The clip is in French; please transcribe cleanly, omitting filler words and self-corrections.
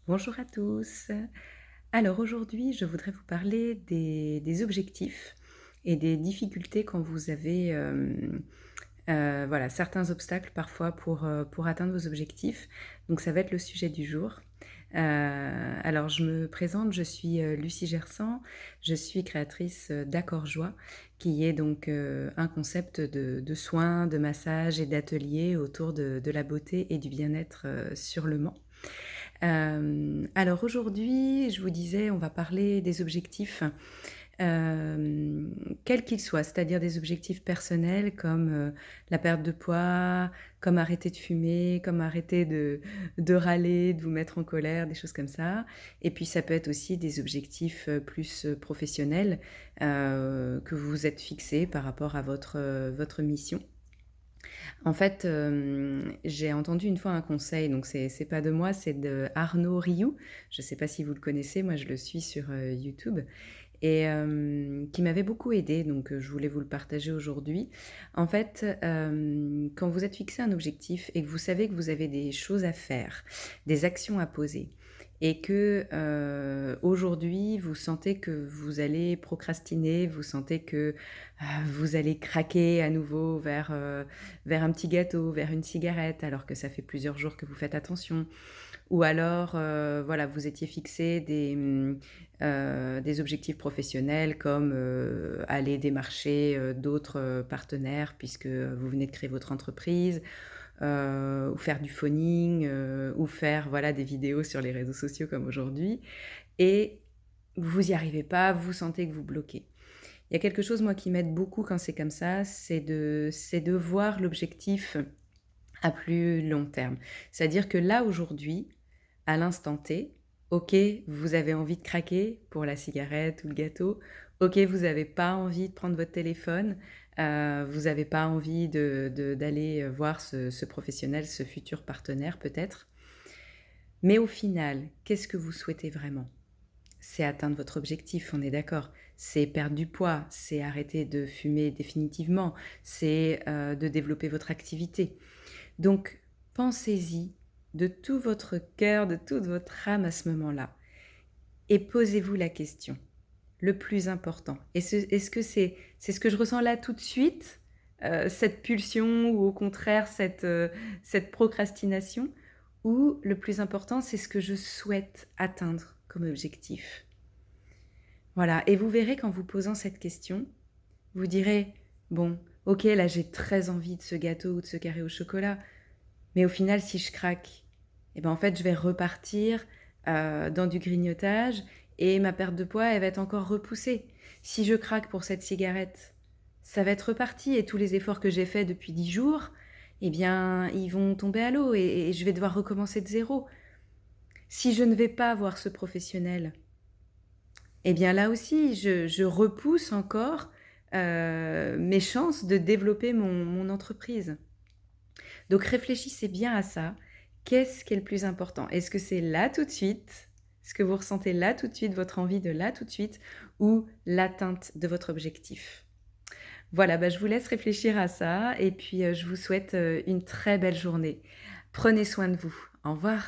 Bonjour à tous. Alors aujourd'hui, je voudrais vous parler des objectifs et des difficultés quand vous avez, voilà, certains obstacles parfois pour atteindre vos objectifs. Donc ça va être le sujet du jour. Alors je me présente, je suis, Lucie Gersan, je suis créatrice, d'Accord Joie, qui est donc, un concept de soins, de massage et d'ateliers autour de la beauté et du bien-être, sur le Mans. Alors aujourd'hui, je vous disais, on va parler des objectifs, quels qu'ils soient, c'est-à-dire des objectifs personnels comme, la perte de poids, comme arrêter de fumer, comme arrêter de râler, de vous mettre en colère, des choses comme ça. Et puis ça peut être aussi des objectifs, plus, professionnels, que vous vous êtes fixés par rapport à votre mission. En fait, j'ai entendu une fois un conseil, donc c'est pas de moi, c'est de Arnaud Rioux. Je ne sais pas si vous le connaissez, moi je le suis sur, YouTube et qui m'avait beaucoup aidée, donc je voulais vous le partager aujourd'hui. En fait, quand vous êtes fixé un objectif et que vous savez que vous avez des choses à faire, des actions à poser et que, aujourd'hui, vous sentez que vous allez procrastiner, vous sentez que, vous allez craquer à nouveau vers un petit gâteau, vers une cigarette, alors que ça fait plusieurs jours que vous faites attention. Ou alors, voilà, vous étiez fixé des objectifs professionnels comme, aller démarcher, d'autres, partenaires puisque vous venez de créer votre entreprise, ou faire du phoning, ou faire, voilà, des vidéos sur les réseaux sociaux comme aujourd'hui et vous n'y arrivez pas, vous sentez que vous bloquez. Il y a quelque chose, moi, qui m'aide beaucoup quand c'est comme ça, c'est de voir l'objectif à plus long terme. C'est-à-dire que là, aujourd'hui, à l'instant T, OK, vous avez envie de craquer pour la cigarette ou le gâteau. OK, vous n'avez pas envie de prendre votre téléphone, vous n'avez pas envie d'aller voir ce professionnel, ce futur partenaire peut-être. Mais au final, qu'est-ce que vous souhaitez vraiment? C'est atteindre votre objectif, on est d'accord. C'est perdre du poids, c'est arrêter de fumer définitivement, c'est, de développer votre activité. Donc pensez-y de tout votre cœur, de toute votre âme à ce moment-là et posez-vous la question, le plus important. Est-ce que c'est ce que je ressens là tout de suite, cette pulsion ou au contraire cette procrastination? Ou le plus important, c'est ce que je souhaite atteindre comme objectif? Voilà, et vous verrez qu'en vous posant cette question, vous direz: «Bon, OK, là j'ai très envie de ce gâteau ou de ce carré au chocolat, mais au final si je craque, et ben, en fait je vais repartir, dans du grignotage et ma perte de poids, elle va être encore repoussée. Si je craque pour cette cigarette, ça va être reparti et tous les efforts que j'ai faits depuis 10 jours, eh bien, ils vont tomber à l'eau et je vais devoir recommencer de zéro. Si je ne vais pas voir ce professionnel, eh bien là aussi, je repousse encore, mes chances de développer mon entreprise. Donc réfléchissez bien à ça. Qu'est-ce qui est le plus important? Est-ce que c'est là tout de suite? Est-ce que vous ressentez là tout de suite votre envie de là tout de suite ou l'atteinte de votre objectif? Voilà, bah, je vous laisse réfléchir à ça et puis, je vous souhaite, une très belle journée. Prenez soin de vous. Au revoir.